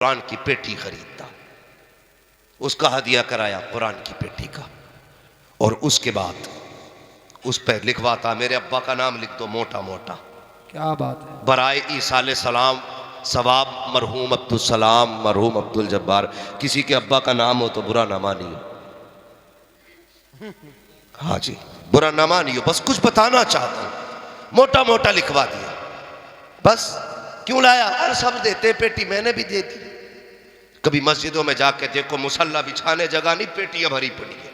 कुरान की पेटी खरीदता, उसका हदिया कराया कुरान की पेटी का, और उसके बाद उस पर लिखवाता मेरे अब्बा का नाम लिख दो मोटा मोटा। क्या बात है। बराए ईसा सलाम सवाब मरहूम अब्दुल सलाम मरहूम अब्दुल जब्बार। किसी के अब्बा का नाम हो तो बुरा ना मानियो, हाँ जी बुरा ना मानियो, बस कुछ बताना चाहता हूं, मोटा मोटा लिखवा दिया बस। क्यों लाया? हर सब देते पेटी, मैंने भी दे दी। कभी मस्जिदों में जाके देखो मुसल्ला बिछाने जगह नहीं, पेटियां भरी पड़ी है।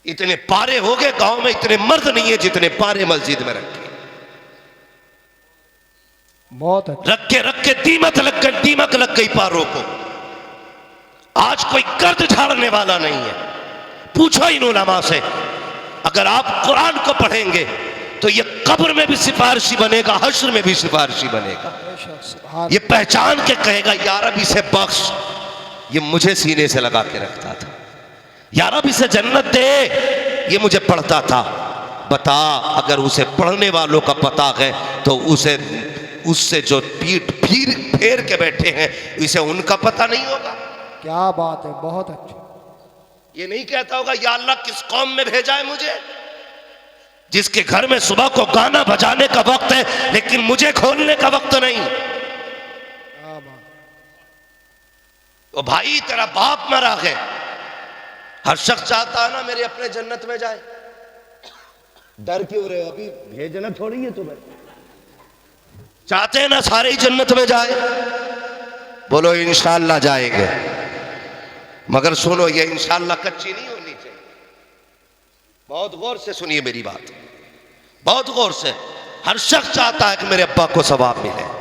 इतने पारे हो गए गांव में, इतने मर्द नहीं है जितने पारे मस्जिद में रखे। बहुत अच्छा। रख के दीमक लग गई पारों को। आज कोई गर्द झाड़ने वाला नहीं है। पूछो इन उलमा से, अगर आप कुरान को पढ़ेंगे तो ये कब्र में भी सिफारिशी बनेगा, हश्र में भी सिफारिशी बनेगा। ये पहचान के कहेगा या रब इसे बख्श, ये मुझे सीने से लगा के रखता था, या रब इसे जन्नत दे, ये मुझे पढ़ता था। बता, अगर उसे पढ़ने वालों का पता है तो उससे जो पीठ फेर के बैठे हैं इसे उनका पता नहीं होगा। क्या बात है, बहुत अच्छा। ये नहीं कहता होगा या अल्लाह किस कौम में भेजा है मुझे, जिसके घर में सुबह को गाना बजाने का वक्त है लेकिन मुझे खोलने का वक्त नहीं। तो भाई तेरा बाप मरा है, हर शख्स चाहता है ना मेरे अपने जन्नत में जाए। डर क्यों रहे हो? अभी भेजना थोड़ी है तुम्हें, चाहते हैं ना सारे ही जन्नत में जाए। बोलो इंशाअल्लाह जाएंगे, मगर सुनो ये इंशाअल्लाह कच्ची नहीं होनी चाहिए। बहुत गौर से सुनिए मेरी बात, बहुत गौर से। हर शख्स चाहता है कि मेरे अब्बा को सवाब मिले।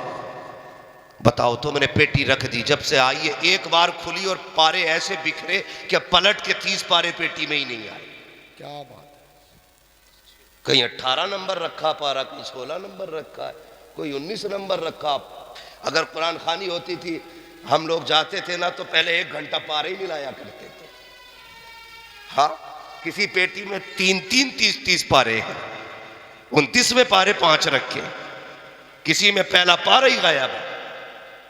बताओ तो मैंने पेटी रख दी, जब से आई है एक बार खुली और पारे ऐसे बिखरे कि पलट के 30 पारे पेटी में ही नहीं आए। क्या बात है। कहीं 18 नंबर रखा पारा, कहीं 16 नंबर रखा है, कोई 19 नंबर रखा। अगर कुरान खानी होती थी, हम लोग जाते थे ना तो पहले 1 घंटा पारे ही मिलाया करते थे। हाँ, किसी पेटी में 3-3 30-30 पारे हैं, 29वें पारे 5 रखे, किसी में पहला पारा ही गायब है।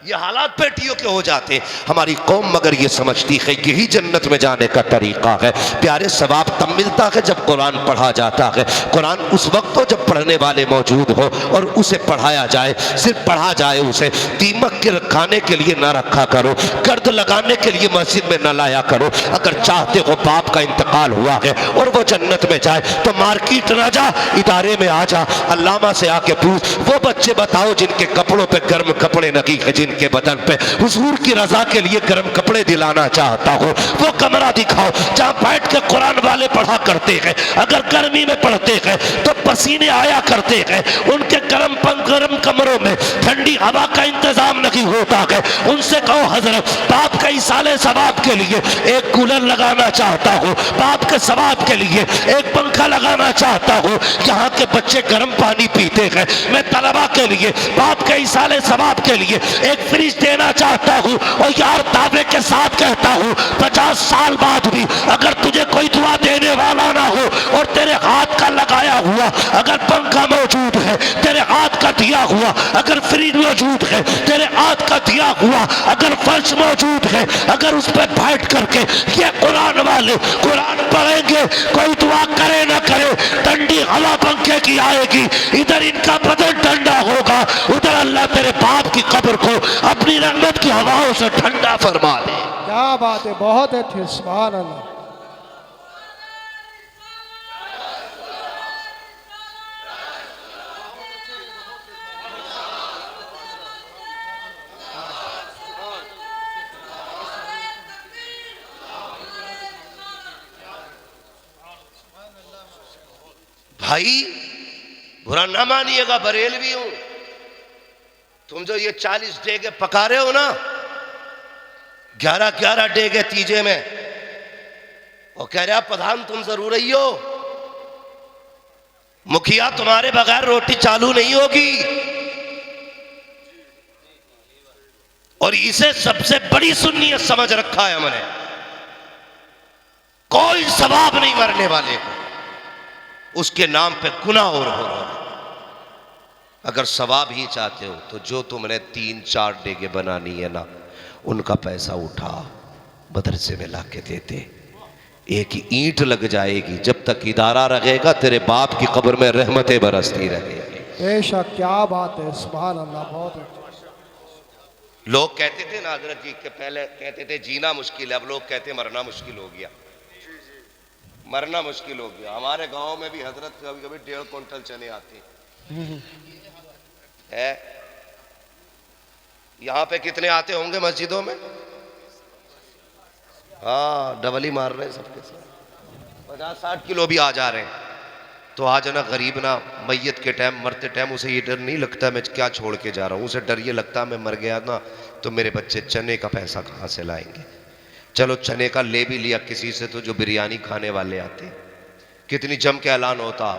ये हालात पेटियों के हो जाते हैं। हमारी कौम मगर ये समझती है यही जन्नत में जाने का तरीका है। प्यारे सवाब तब मिलता है जब कुरान पढ़ा जाता है। कुरान उस वक्त हो जब पढ़ने वाले मौजूद हो और उसे पढ़ाया जाए, सिर्फ पढ़ा जाए उसे। दीमक के खाने के लिए ना रखा करो, गर्द लगाने के लिए मस्जिद में न लाया करो। अगर चाहते हो बाप का इंतकाल हुआ है और वो जन्नत में जाए तो मार्केट ना जा, इदारे में आ जा, अल्लामा से आके पूछ। वो बच्चे बताओ जिनके कपड़ों पे गर्म कपड़े नगी है, जिनके बदन पे हुजूर की रजा के लिए गर्म कपड़े दिलाना चाहता हो, वो कमरा दिखाओ जहां बैठ के कुरान वाले पढ़ा करते हैं। अगर गर्मी में पढ़ते हैं तो पसीने आया करते हैं, उनके गर्म कमरों में ठंडी हवा का इंतजाम नहीं होता है। उनसे कहो हजरत बाप के इसाले सवाब के लिए एक कूलर लगाना चाहता हूँ, बाप के सवाब के लिए एक पंखा लगाना चाहता हूँ। यहाँ के बच्चे गर्म पानी पीते हैं, मैं तलबा के लिए बाप के इसाले सवाब के लिए एक फ्रिज देना चाहता हूँ। और यार दावे के साथ कहता हूँ 50 साल बाद भी अगर तुझे कोई दुआ देने वाला ना हो और तेरे हाथ का लगाया हुआ अगर पंखा मौजूद है, तेरे हाथ का दिया हुआ अगर फ्रिज मौजूद है, तेरे हाथ का दिया हुआ अगर फर्श मौजूद है, अगर उस पर बैठ करके ये कुरान वाले कुरान पढ़ेंगे, कोई दुआ करे ना करे, ठंडी हवा पंखे की आएगी, इधर इनका बदन ठंडा होगा, उधर अल्लाह तेरे बाप की कब्र को अपनी रहमत की हवाओं से ठंडा फरमा दे। क्या बात है, बहुत अच्छे, सुभान अल्लाह। भाई बुरा ना मानिएगा, बरेलवी हूं। तुम जो ये 40 डेगे पका रहे हो ना, 11-11 डेगे तीजे में, वो कह रहा प्रधान तुम जरूर ही हो, मुखिया तुम्हारे बगैर रोटी चालू नहीं होगी। और इसे सबसे बड़ी सुन्नियत समझ रखा है हमने, कोई सवाब नहीं मरने वाले को, उसके नाम पे गुनाह और हो रहा है। अगर सवाब ही चाहते हो तो जो तुमने 3-4 डेगे बनानी है ना, उनका पैसा उठा मदरसे में ला के देते। एक ईंट लग जाएगी, जब तक इदारा रहेगा तेरे बाप की कब्र में रहमतें बरसती रहेगी। बेशक, क्या बात है, सुभान अल्लाह, बहुत अच्छा। लोग कहते थे ना हजरत जी के, पहले कहते थे जीना मुश्किल है, अब लोग कहते मरना मुश्किल हो गया। मरना मुश्किल हो गया। हमारे गांव में भी हजरत कभी कभी 1.5 क्विंटल चने आते है। यहाँ पे कितने आते होंगे मस्जिदों में? हाँ, डबल ही मार रहे हैं सबके साथ। 50-60 किलो भी आ जा रहे हैं। तो आज ना गरीब ना मैयत के टाइम, मरते टाइम उसे ये डर नहीं लगता मैं क्या छोड़ के जा रहा हूँ, उसे डर ये लगता मैं मर गया ना तो मेरे बच्चे चने का पैसा कहाँ से लाएंगे। चलो चने का ले भी लिया किसी से, तो जो बिरयानी खाने वाले आते कितनी जम के ऐलान होता,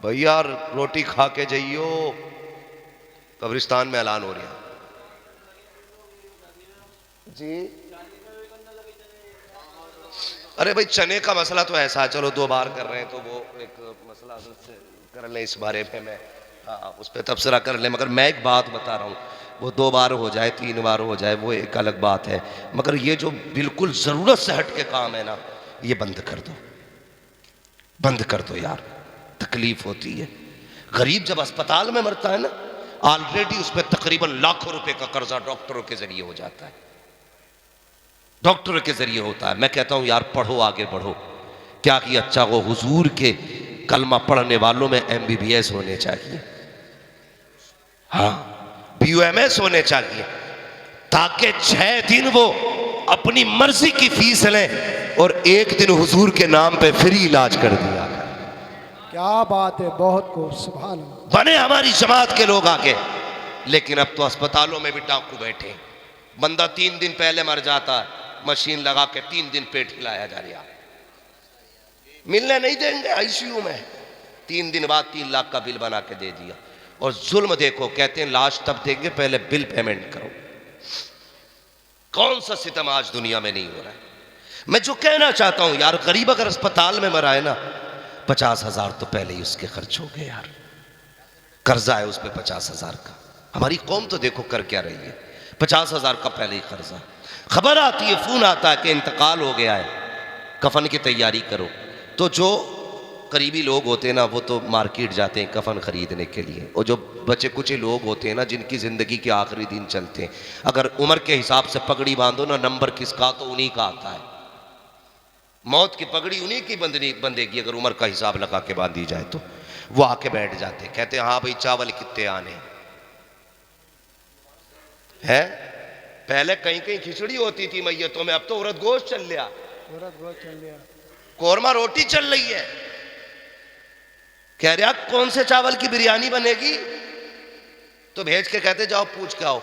भैया रोटी खा के जाइयो, कब्रिस्तान में ऐलान हो रहा जी। अरे भाई चने का मसला तो ऐसा है, चलो 2 बार कर रहे हैं तो वो एक मसला से कर लें, इस बारे में मैं उस पर तबसरा कर लें। मगर मैं एक बात बता रहा हूँ, वो 2 बार हो जाए 3 बार हो जाए वो एक अलग बात है, मगर ये जो बिल्कुल ज़रूरत से हट के काम है ना, ये बंद कर दो, बंद कर दो यार, तकलीफ होती है। गरीब जब अस्पताल में मरता है ना, ऑलरेडी उस पर तकरीबन लाखों रुपए का कर्जा डॉक्टरों के जरिए हो जाता है, डॉक्टरों के जरिए होता है। मैं कहता हूं यार पढ़ो, आगे बढ़ो। क्या कि अच्छा वो हुजूर के कलमा पढ़ने वालों में MBBS होने चाहिए, हाँ BUMS होने चाहिए, ताकि 6 दिन वो अपनी मर्जी की फीस लें और 1 दिन हुजूर के नाम पे फ्री इलाज कर दिया। क्या बात है, बहुत खूब, सुभान अल्लाह। बने हमारी जमात के लोग आगे। लेकिन अब तो अस्पतालों में भी डाकू बैठे। बंदा 3 दिन पहले मर जाता है, मशीन लगा के 3 दिन पेट हिलाया जा रहा, मिलने नहीं देंगे ICU में। 3 दिन बाद 3 लाख का बिल बना के दे दिया। और जुल्म देखो, कहते हैं लाश तब देंगे पहले बिल पेमेंट करो। कौन सा सितम आज दुनिया में नहीं हो रहा है। मैं जो कहना चाहता हूं यार, गरीब अगर अस्पताल में मरा है ना, 50,000 तो पहले ही उसके खर्च हो गए यार, कर्जा है उस पर 50,000 का। हमारी कौम तो देखो कर क्या रही है, 50,000 का पहले ही कर्जा। खबर आती है, फोन आता है कि इंतकाल हो गया है, कफन की तैयारी करो। तो जो करीबी लोग होते हैं ना, वो तो मार्केट जाते हैं कफन खरीदने के लिए। और जो बचे कुछ लोग होते हैं ना, जिनकी ज़िंदगी के आखिरी दिन चलते हैं, अगर उम्र के हिसाब से पगड़ी बांधो ना, नंबर किसका तो उन्हीं का आता है। मौत की पगड़ी उन्हीं की बंधेगी अगर उम्र का हिसाब लगा के बांधी जाए तो। वो आके बैठ जाते, कहते हैं हाँ भाई चावल कितने आने हैं। पहले कहीं कहीं खिचड़ी होती थी मैयतों में, अब तो उरद गोश्त चल लिया, कोरमा रोटी चल रही है। कह रहा कौन से चावल की बिरयानी बनेगी, तो भेज के कहते जाओ पूछ के आओ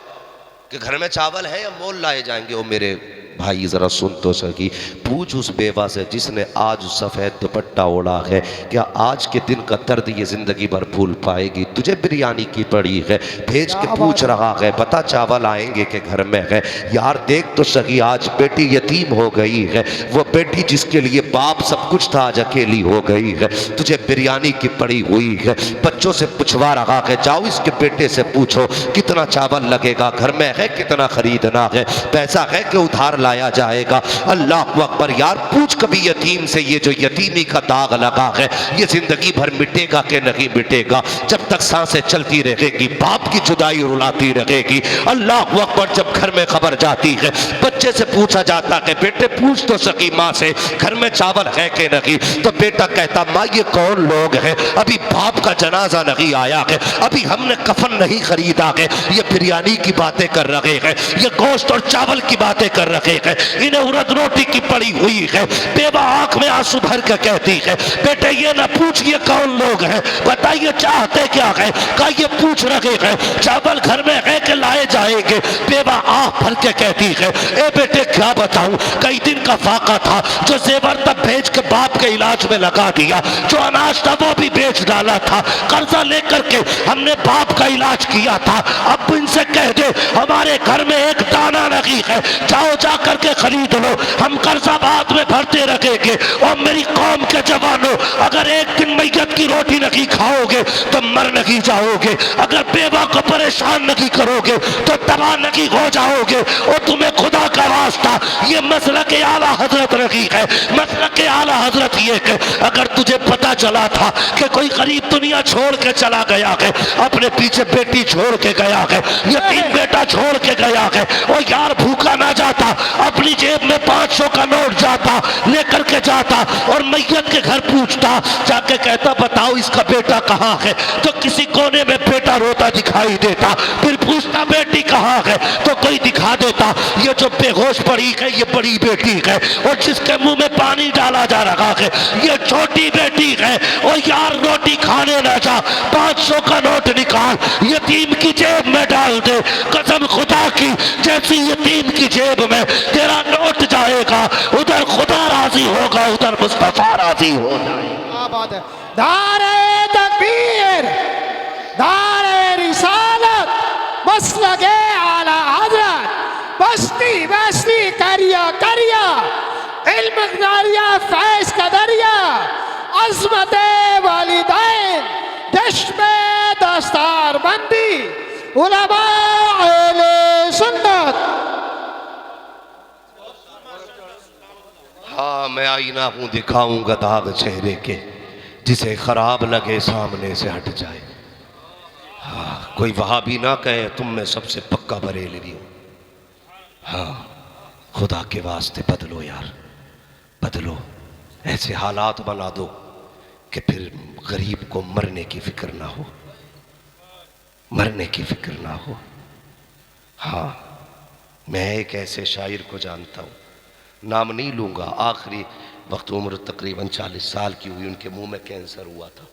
कि घर में चावल है या मोल लाए जाएंगे। ओ मेरे भाई जरा सुन तो सकी, पूछ उस बेवा से जिसने आज सफ़ेद दुपट्टा ओढ़ा है, क्या आज के दिन का दर्द ये जिंदगी भर भूल पाएगी। तुझे बिरयानी की पड़ी है, भेज के पूछ रहा है बता चावल आएंगे के घर में है। यार देख तो सकी, आज बेटी यतीम हो गई है, वो बेटी जिसके लिए बाप सब कुछ था आज अकेली हो गई है। तुझे बिरयानी की पड़ी हुई है, बच्चों से पूछवा रहा है, जाओ इसके बेटे से पूछो कितना चावल लगेगा, घर में है कितना खरीदना है, पैसा है कि उधार लाया जाएगा। अल्लाह अकबर। यार पूछ कभी यतीम से, ये जो यतीमी का दाग लगा है ये जिंदगी भर मिटेगा कि नहीं मिटेगा। जब तक सांसें चलती रहेगी बाप की जुदाई रुलाती रहेगी। अल्लाह अकबर। जब घर में खबर जाती है, बच्चे से पूछा जाता है बेटे पूछ तो सकी माँ से घर में चावल है कि नहीं, तो बेटा कहता माँ ये कौन लोग हैं, अभी बाप का जनाजा नहीं आया है, अभी हमने कफन नहीं खरीदा है, ये बिरयानी की बातें कर रहे हैं, ये गोश्त और चावल की बातें कर रहे हैं, इन्हें उड़द रोटी की पड़ी हुई है। बेवा आंख में आंसू भर कर कहती है बेटे ये ना पूछ ये कौन लोग हैं, बताइए चाहते क्या है। का ये पूछ रहे हैं चावल घर में है कि लाए जाएंगे। बेवा आंख भर के कहती है ए बेटे क्या बताऊं, कई दिन का फाका था जो जेवर तब भेज के बाप के इलाज में लगा दिया, जो अनाज था वो भी बेच डाला था, कर्जा लेकर के हमने बाप का इलाज किया था। अब इनसे कह दे हमारे घर में एक दाना नहीं है, जाओ जा करके खरीद लो, हम कर्जा बाद में भरते रखेंगे। और मेरी कौम के जवानों, अगर एक दिन मैयत की रोटी नहीं खाओगे तो मर नहीं जाओगे, अगर बेवा को परेशान नहीं करोगे तो तबाह नहीं हो जाओगे। और तुम्हें खुदा का वास्ता ये मसला के आला हजरत नहीं है, मसला के आला हजरत ये है, अगर तुझे पता चला था कि कोई गरीब दुनिया छोड़ के चला गया है, अपने पीछे बेटी छोड़ के गया है, यतीम बेटा छोड़ के गया है, और यार भूखा ना जाता, अपनी जेब में 500 का नोट जाता लेकर के जाता और मैयत के घर पूछता, जाके कहता बताओ इसका बेटा कहाँ है, तो किसी कोने में बेटा रोता दिखाई देता, फिर पूछता बेटी कहाँ है, तो कोई दिखा देता, ये जो बेहोश पड़ी है ये बड़ी बेटी है, और जिसके मुंह में पानी डाला जा रहा है ये छोटी बेटी है। और यार रोटी खाने ना जा, 500 का नोट निकाल यतीम की जेब में डाल दे, कसम खुदा की जैसी यतीम की जेब में तेरा नोट जाएगा, उधर खुदा राजी होगा, उधर मुस्तफा राजी हो जाएगा। क्या बात है। दारे तकबीर, दारे रिसालत, मसलके आला हजरत, बस्ती बस्ती करिया करिया, इल्म दारिया फैज का दरिया, अजमत वालिदैन, दश में दस्तार बंदी, उलमा अहले सुन्नत। हाँ मैं आईना हूं, दिखाऊंगा दाग चेहरे के, जिसे खराब लगे सामने से हट जाए। हाँ कोई वहां भी ना कहे तुम में सबसे पक्का बरेलवी हूं। हाँ खुदा के वास्ते बदलो यार, बदलो, ऐसे हालात बना दो कि फिर गरीब को मरने की फिक्र ना हो, मरने की फिक्र ना हो। हाँ मैं एक ऐसे शायर को जानता हूँ, नाम नहीं लूँगा, आखिरी वक्त उम्र तकरीबन 40 साल की हुई, उनके मुंह में कैंसर हुआ था,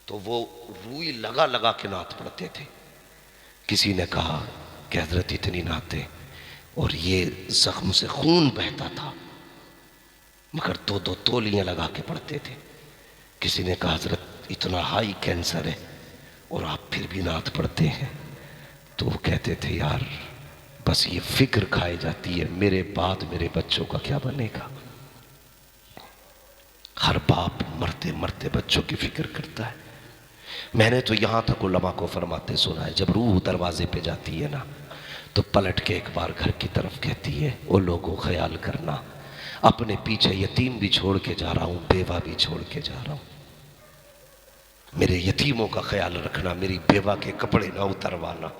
तो वो रूई लगा लगा के नात पढ़ते थे। किसी ने कहा कि हजरत इतनी नाते, और ये जख्म से खून बहता था, मगर 2-2 तोलियाँ लगा के पढ़ते थे। किसी ने कहा हजरत इतना हाई कैंसर है और आप फिर भी नात पढ़ते हैं, तो वो कहते थे यार बस ये फिक्र खाई जाती है, मेरे बाद मेरे बच्चों का क्या बनेगा। हर बाप मरते मरते बच्चों की फिक्र करता है। मैंने तो यहाँ तक उलमा को फरमाते सुना है, जब रूह दरवाजे पे जाती है ना तो पलट के एक बार घर की तरफ कहती है, ओ लोगों ख्याल करना, अपने पीछे यतीम भी छोड़ के जा रहा हूँ, बेवा भी छोड़ के जा रहा हूँ, मेरे यतीमों का ख्याल रखना, मेरी बेवा के कपड़े ना उतरवाना,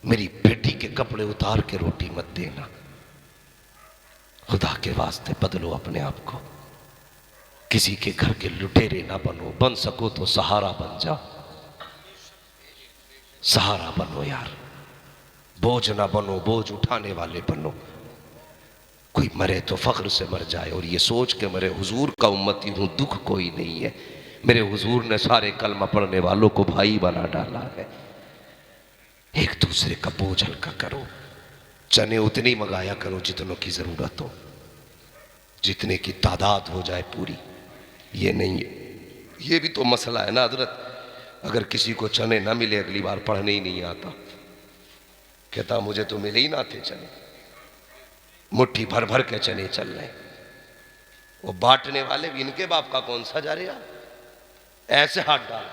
मेरी बेटी के कपड़े उतार के रोटी मत देना। खुदा के वास्ते बदलो अपने आप को, किसी के घर के लुटेरे ना बनो, बन सको तो सहारा बन जाओ, सहारा बनो यार, बोझ ना बनो, बोझ उठाने वाले बनो। कोई मरे तो फख्र से मर जाए और ये सोच के मरे हुजूर का उम्मती हूं, दुख कोई नहीं है, मेरे हुजूर ने सारे कलमा पढ़ने वालों को भाई बना डाला है। एक दूसरे का बोझ हल्का करो, चने उतनी मंगाया करो जितनों की जरूरत हो, जितने की तादाद हो जाए पूरी। ये नहीं है, ये भी तो मसला है ना हजरत, अगर किसी को चने ना मिले अगली बार पढ़ने ही नहीं आता, कहता मुझे तो मिले ही ना थे चने, मुट्ठी भर भर के चने चल रहे, वो बांटने वाले भी इनके बाप का कौन सा जा रहे यार, ऐसे हाथ डाल,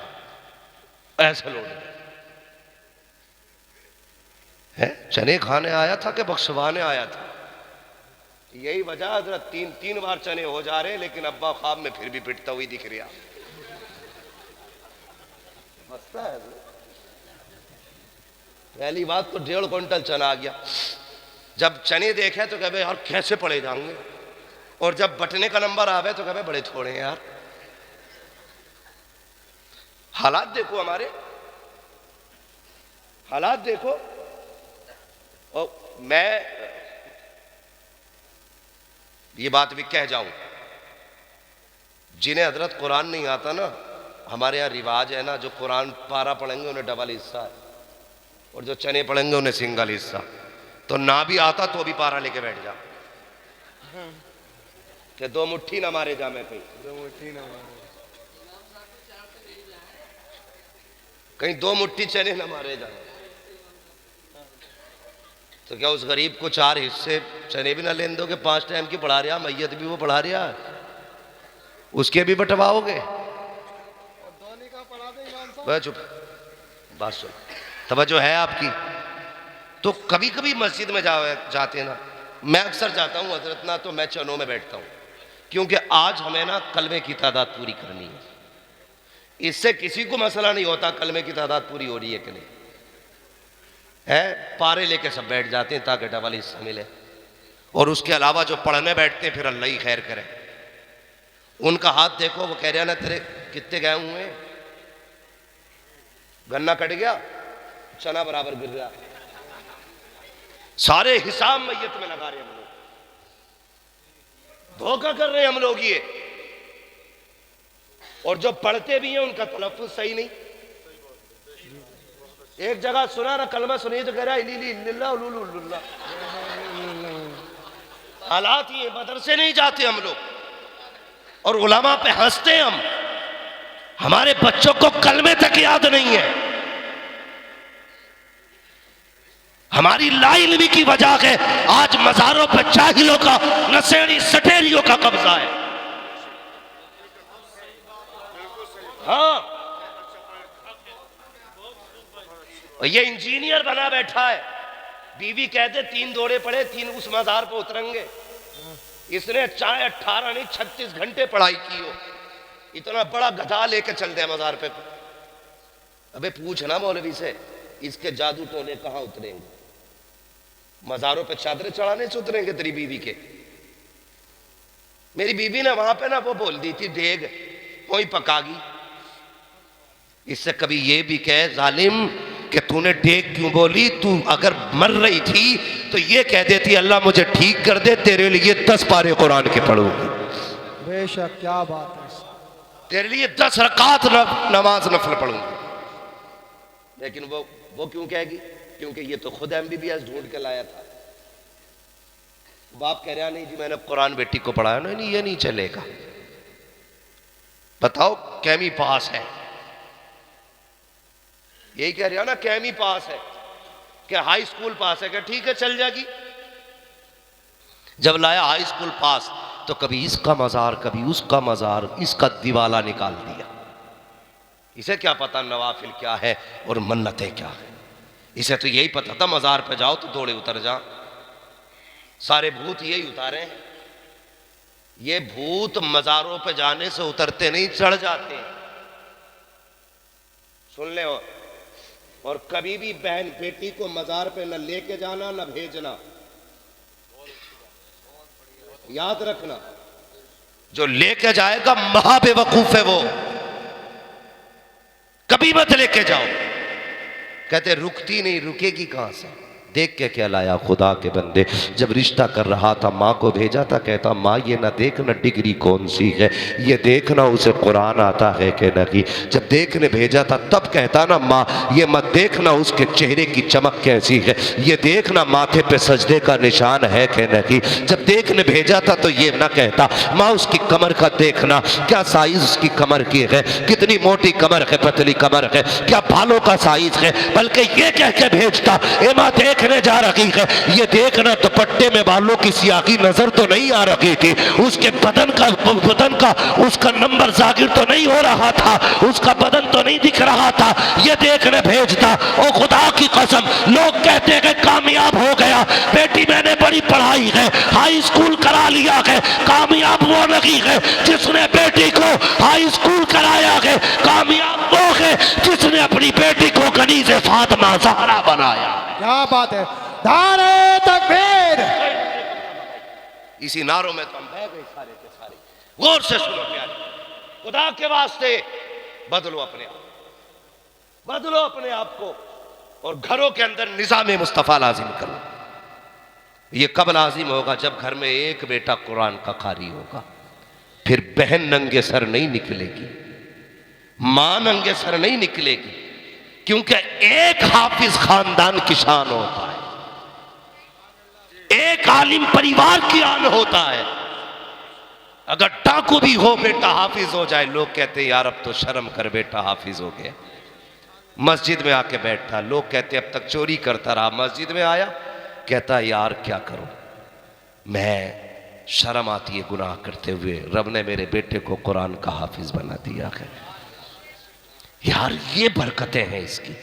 ऐसे लोग है, चने खाने आया था कि बख्शवाने आया था। यही वजह हजरत 3-3 बार चने हो जा रहे हैं, लेकिन अब्बा ख्वाब में फिर भी पिटता हुई दिख रहा। मसला है पहली बात तो 1.5 क्विंटल चना आ गया, जब चने देखे तो कहे यार कैसे पड़े जाएंगे, और जब बटने का नंबर आवे तो कहे बड़े थोड़े हैं यार। हालात देखो, हमारे हालात देखो। और मैं ये बात भी कह जाऊं, जिन्हें हजरत कुरान नहीं आता ना, हमारे यहाँ रिवाज है ना, जो कुरान पारा पढ़ेंगे उन्हें डबल हिस्सा है, और जो चने पढ़ेंगे उन्हें सिंगल हिस्सा। तो ना भी आता तो भी पारा लेके बैठ जा, कि दो मुट्ठी ना मारे जामे कहीं, कहीं दो मुट्ठी चने ना मारे जामे। तो क्या उस गरीब को 4 हिस्से चने भी ना लेने दोगे? 5 टाइम की पढ़ा रहा, मैयत भी वो पढ़ा रहा, उसके भी बंटवाओगे? चुप, बात सुन, तवज्जो है आपकी? तो कभी कभी मस्जिद में जाते ना, मैं अक्सर जाता हूँ हजरत ना, तो मैं चनों में बैठता हूँ, क्योंकि आज हमें ना कलमे की तादाद पूरी करनी है। इससे किसी को मसला नहीं होता कलमे की तादाद पूरी हो रही है कि नहीं है, पारे लेके सब बैठ जाते हैं ताकि डबल हिस्सा मिले। और उसके अलावा जो पढ़ने बैठते हैं फिर अल्लाह ही खैर करे। उनका हाथ देखो, वो कह रहे ना तेरे कितने गए हुए हैं, गन्ना कट गया, चना बराबर गिर रहा, सारे हिसाब मैयत में लगा रहे हम लोग, धोखा कर रहे हैं हम लोग ये। और जो पढ़ते भी हैं उनका तलफ्फुज सही नहीं। एक जगह सुना ना कलमा सुनिए तो कह रहा है हालात ये, मदरसे नहीं जाते हम लोग और उलमा पे हंसते हम, हमारे बच्चों को कलमे तक याद नहीं है। हमारी लाइल्मी की वजह है आज मज़ारों पर जाहिलों का, नशेड़ी सटेरियों का कब्जा है। हाँ, ये इंजीनियर बना बैठा है, बीवी कहते 3 दौड़े पड़े, 3 उस मज़ार पर उतरेंगे। इसने चाहे 18 नहीं 36 घंटे पढ़ाई की हो, इतना बड़ा गधा लेके चल दे मज़ार पे। अबे पूछना मौलवी से, इसके जादू टोले कहाँ उतरेंगे? मज़ारों पे चादरें चढ़ाने से उतरेंगे तेरी बीवी के? मेरी बीवी ने वहां पे ना वो बोल दी थी देग कोई पकागी। इससे कभी ये भी कह जालिम कि तूने डेग क्यों बोली? तू अगर मर रही थी तो ये कह देती अल्लाह मुझे ठीक कर दे, तेरे लिए 10 पारे कुरान के पढ़ूंगी। बेशक, क्या बात है, तेरे लिए 10 रकात नमाज नफल पढ़ूंगी। लेकिन वो क्यों कहेगी? क्योंकि ये तो खुद MBBS ढूंढ के लाया था। बाप कह रहा नहीं जी मैंने कुरान बेटी को पढ़ाया। नहीं, ये नहीं चलेगा। बताओ कैमी पास है, यही कह रहा ना, कैमी पास है, क्या हाई स्कूल पास है? क्या ठीक है चल जाएगी। जब लाया हाई स्कूल पास तो कभी इसका मज़ार कभी उसका मज़ार, इसका दिवाला निकाल दिया। इसे क्या पता नवाफिल क्या है और मन्नतें क्या है? इसे तो यही पता था मज़ार पे जाओ तो दौड़े उतर जा। सारे भूत यही उतारे हैं। ये भूत मज़ारों पे जाने से उतरते नहीं, चढ़ जाते हैं। सुन ले। और कभी भी बहन बेटी को मज़ार पे न लेके जाना न भेजना, याद रखना। जो लेके जाएगा महा बेवकूफ है वो, कभी मत लेके जाओ। कहते रुकती नहीं, रुकेगी कहां से? देख के क्या लाया खुदा के बंदे। जब रिश्ता कर रहा था माँ को भेजा था, कहता माँ ये ना देखना डिग्री कौन सी है, ये देखना उसे कुरान आता है कि नहीं। जब देखने भेजा था तब कहता ना माँ ये मत देखना उसके चेहरे की चमक कैसी है, ये देखना माथे पे सजदे का निशान है कि नहीं। जब देखने भेजा था तो ये ना कहता माँ उसकी कमर का देखना, क्या साइज उसकी कमर की है, कितनी मोटी कमर है, पतली कमर है, क्या बालों का साइज है, बल्कि ये कह के भेजता ए माँ देखने जा रही है, ये देखना दुपट्टे में बालों की स्याही नजर तो नहीं आ रही थी, उसके बदन का उसका नंबर जागिर तो नहीं हो रहा था, उसका बदन तो नहीं दिख रहा था, ये देखने भेजता। ओ खुदा की कसम, लोग कहते हैं कामयाब हो गया, बेटी मैंने बड़ी पढ़ाई है, हाई स्कूल करा लिया है। कामयाब वो नहीं है जिसने बेटी को हाई स्कूल कराया है, कामयाब वो है जिसने अपनी बेटी को कनीज़ फातिमा ज़हरा बनाया। क्या बात है, नारे तकबीर। इसी नारों में तो हम बह गए सारे के सारे। गौर से सुनो प्यारे, खुदा के वास्ते बदलो अपने आप, बदलो अपने आप को और घरों के अंदर निज़ाम मुस्तफ़ा लाजिम करो। ये कब लाजिम होगा? जब घर में एक बेटा कुरान का कारी होगा। फिर बहन नंगे सर नहीं निकलेगी, मां नंगे सर नहीं निकलेगी, क्योंकि एक हाफिज खानदान की शान होता है, एक आलिम परिवार की आन होता है। अगर डाकू भी हो बेटा हाफिज हो जाए, लोग कहते हैं यार अब तो शर्म कर बेटा हाफिज हो गया। मस्जिद में आके बैठा, लोग कहते अब तक चोरी करता रहा, मस्जिद में आया कहता यार क्या करूं, मैं शर्म आती है गुनाह करते हुए, रब ने मेरे बेटे को कुरान का हाफिज बना दिया है। यार ये बरकतें हैं इसकी,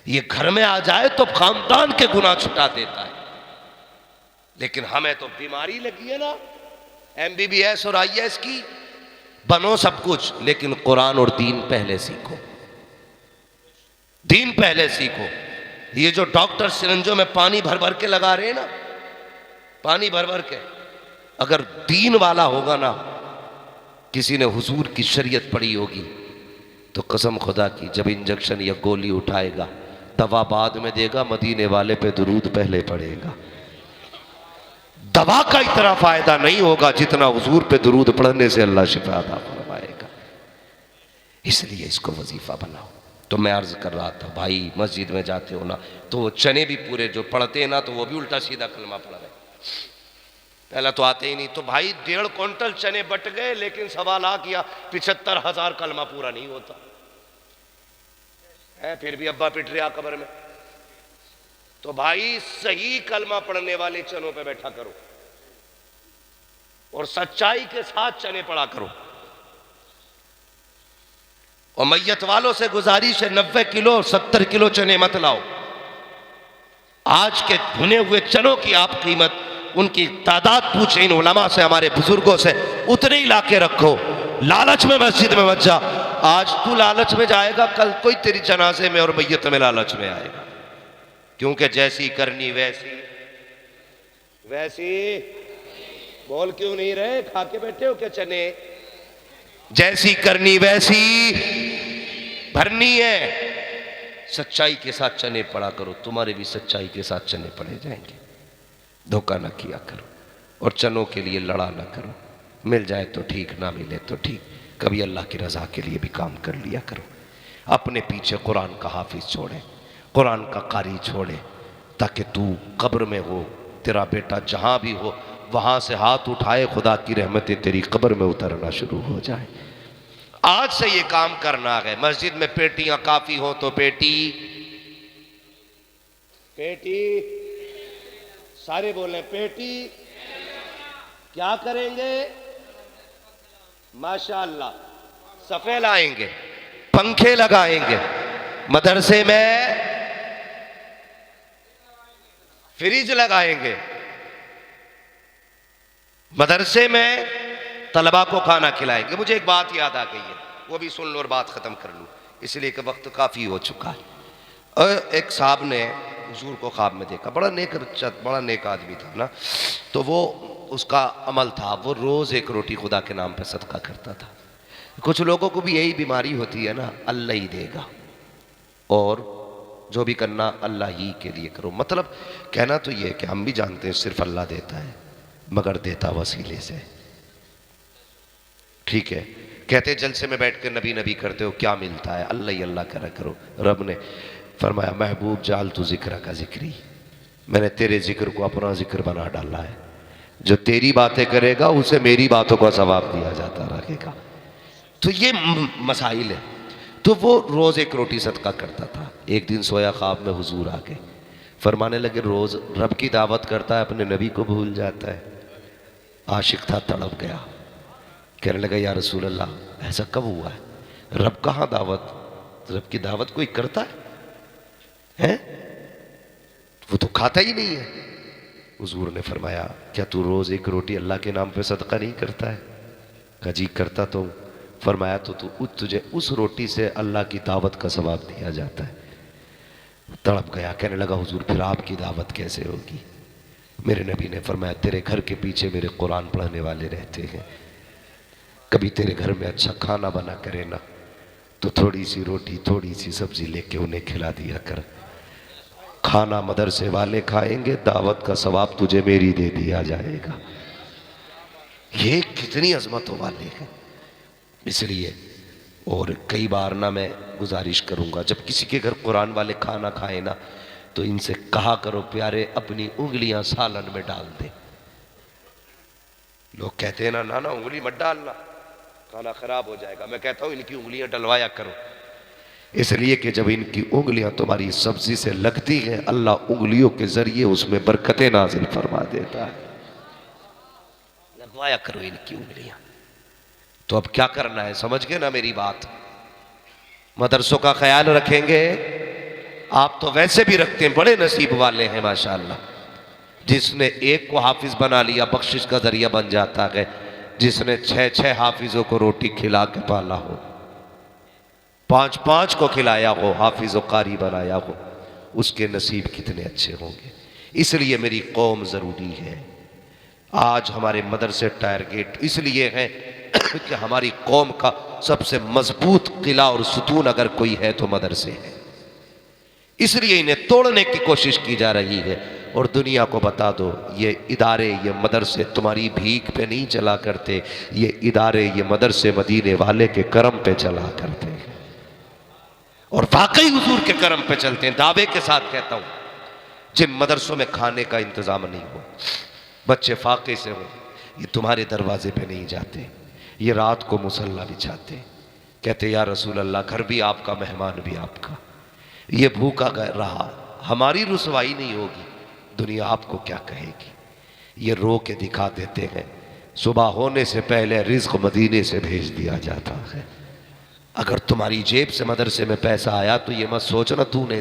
ये घर में आ जाए तो खानदान के गुनाह छुटा देता है। लेकिन हमें तो बीमारी लगी है ना, MBBS और IAS की, बनो सब कुछ लेकिन कुरान और दीन पहले सीखो, दीन पहले सीखो। ये जो डॉक्टर सिरंजों में पानी भर भर के लगा रहे हैं ना, पानी भर भर के, अगर दीन वाला होगा ना, किसी ने हुजूर की शरीयत पढ़ी होगी तो कसम खुदा की जब इंजेक्शन या गोली उठाएगा दवा बाद में देगा, मदीने वाले पे दुरूद पहले पड़ेगा। दवा का इतना फायदा नहीं होगा जितना हुजूर पे दुरूद पढ़ने से अल्लाह शिफा अता फरमाएगा। इसलिए इसको वजीफा बनाओ। तो मैं अर्ज कर रहा था भाई, मस्जिद में जाते हो ना तो वो चने भी पूरे जो पढ़ते हैं ना तो वो भी उल्टा सीधा कलमा पढ़ रहे, पहला तो आते ही नहीं। तो भाई 1.5 क्विंटल चने बट गए, लेकिन सवाल आ किया 75,000 कलमा पूरा नहीं होता है, फिर भी अब्बा पिट रहा कब्र में। तो भाई सही कलमा पढ़ने वाले चनों पे बैठा करो और सच्चाई के साथ चने पढ़ा करो। और मैयत वालों से गुजारिश है 90 किलो 70 किलो चने मत लाओ। आज के भुने हुए चनों की आप कीमत, उनकी तादाद पूछे इन उलमा से, हमारे बुजुर्गों से, उतने ही लाके रखो। लालच में मस्जिद में मत जा। आज तू लालच में जाएगा, कल कोई तेरी जनाजे में और मैयत में लालच में आएगा। क्योंकि जैसी करनी वैसी वैसी, बोल क्यों नहीं रहे, खा के बैठे हो क्या चने? जैसी करनी वैसी भरनी है। सच्चाई के साथ चने पड़ा करो, तुम्हारे भी सच्चाई के साथ चने पड़े जाएंगे। धोखा ना किया करो और चनों के लिए लड़ा ना करो। मिल जाए तो ठीक, ना मिले तो ठीक, कभी अल्लाह की रजा के लिए भी काम कर लिया करो। अपने पीछे कुरान का हाफिज छोड़े, कुरान का कारी छोड़े, ताकि तू कब्र में हो, तेरा बेटा जहां भी हो वहां से हाथ उठाए, खुदा की रहमतें तेरी कब्र में उतरना शुरू हो जाए। आज से ये काम करना है। मस्जिद में पेटियां काफी हो तो पेटी पेटी, सारे बोले पेटी। क्या करेंगे? माशाअल्लाह सफे लाएंगे, पंखे लगाएंगे, मदरसे में फ्रिज लगाएंगे, मदरसे में तलबा को खाना खिलाएंगे। मुझे एक बात याद आ गई है, वो भी सुन लो और बात ख़त्म कर लूँ, इसलिए कि वक्त काफ़ी हो चुका है। और एक साहब ने हुजूर को ख्वाब में देखा, बड़ा नेक बच्चा, बड़ा नेक आदमी था ना, तो वो उसका अमल था, वो रोज़ एक रोटी खुदा के नाम पे सदका करता था। कुछ लोगों को भी यही बीमारी होती है ना, अल्लाह ही देगा और जो भी करना अल्लाह ही के लिए करो। मतलब कहना तो ये है कि हम भी जानते हैं सिर्फ अल्लाह देता है, मगर देता वसीले से। ठीक है, कहते जलसे में बैठ कर नबी नबी करते हो, क्या मिलता है? अल्लाह ही अल्लाह करा करो। रब ने फरमाया महबूब जाल तू जिक्र का जिक्री, मैंने तेरे जिक्र को अपना जिक्र बना डाला है। जो तेरी बातें करेगा उसे मेरी बातों का सवाब दिया जाता रहेगा। तो ये मसाइल है। तो वो रोज़ एक रोटी सदका करता था। एक दिन सोया ख्वाब में हुजूर आके फरमाने लगे, रोज़ रब की दावत करता है, अपने नबी को भूल जाता है। आशिक था, तड़प गया, कहने लगा या रसूल अल्लाह ऐसा कब हुआ है? रब कहाँ दावत, रब की दावत कोई करता है? वो तो खाता ही नहीं है। हुजूर ने फरमाया क्या तू रोज़ एक रोटी अल्लाह के नाम पे सदका नहीं करता है? कहा जी करता तो। फरमाया तो तुझे उस रोटी से अल्लाह की दावत का सवाब दिया जाता है। तड़प गया, कहने लगा हुजूर फिर आपकी दावत कैसे होगी? मेरे नबी ने फरमाया तेरे घर के पीछे मेरे कुरान पढ़ने वाले रहते हैं, कभी तेरे घर में अच्छा खाना बना करे ना तो थोड़ी सी रोटी थोड़ी सी सब्जी लेके उन्हें खिला दिया कर। खाना मदरसे वाले खाएंगे, दावत का सवाब तुझे मेरी दे दिया जाएगा। ये कितनी अजमतों वाले हैं। इसलिए और कई बार ना मैं गुजारिश करूंगा, जब किसी के घर कुरान वाले खाना खाए ना तो इनसे कहा करो प्यारे अपनी उंगलियां सालन में डाल दे। लोग कहते हैं ना ना ना उंगली मत डालना, खाना खराब हो जाएगा। मैं कहता हूं इनकी उंगलियां डलवाया करो, इसलिए कि जब इनकी उंगलियां तुम्हारी सब्जी से लगती हैं अल्लाह उंगलियों के जरिए उसमें बरकतें नाजिल फरमा देता है। लगवाया करो इनकी उंगलियां। तो अब क्या करना है, समझ गए ना मेरी बात? मदरसों का ख्याल रखेंगे। आप तो वैसे भी रखते हैं, बड़े नसीब वाले हैं माशाअल्लाह। जिसने एक को हाफिज बना लिया बख्शिश का जरिया बन जाता है, जिसने 6-6 हाफिजों को रोटी खिला के पाला हो, 5-5 को खिलाया हो, हाफिज और कारी बनाया हो, उसके नसीब कितने अच्छे होंगे। इसलिए मेरी कौम ज़रूरी है। आज हमारे मदरसे टारगेट इसलिए हैं कि हमारी कौम का सबसे मजबूत किला और सुतून अगर कोई है तो मदरसे हैं। इसलिए इन्हें तोड़ने की कोशिश की जा रही है। और दुनिया को बता दो ये इदारे, ये मदरसे तुम्हारी भीख पे नहीं चला करते, ये इदारे, ये मदरसे मदीने वाले के करम पे चला करते हैं और वाकई हुजूर के करम पे चलते हैं। दावे के साथ कहता हूं, जिन मदरसों में खाने का इंतजाम नहीं हो, बच्चे फाके से हो, ये तुम्हारे दरवाजे पे नहीं जाते, ये रात को मुसल्ला बिछाते, कहते या रसूल अल्लाह घर भी आपका मेहमान भी आपका, ये भूखा रहा, हमारी रुसवाई नहीं होगी, दुनिया आपको क्या कहेगी। ये रो के दिखा देते हैं, सुबह होने से पहले रिज्क मदीने से भेज दिया जाता है। अगर तुम्हारी जेब से मदरसे में पैसा आया तो ये मत सोचना तूने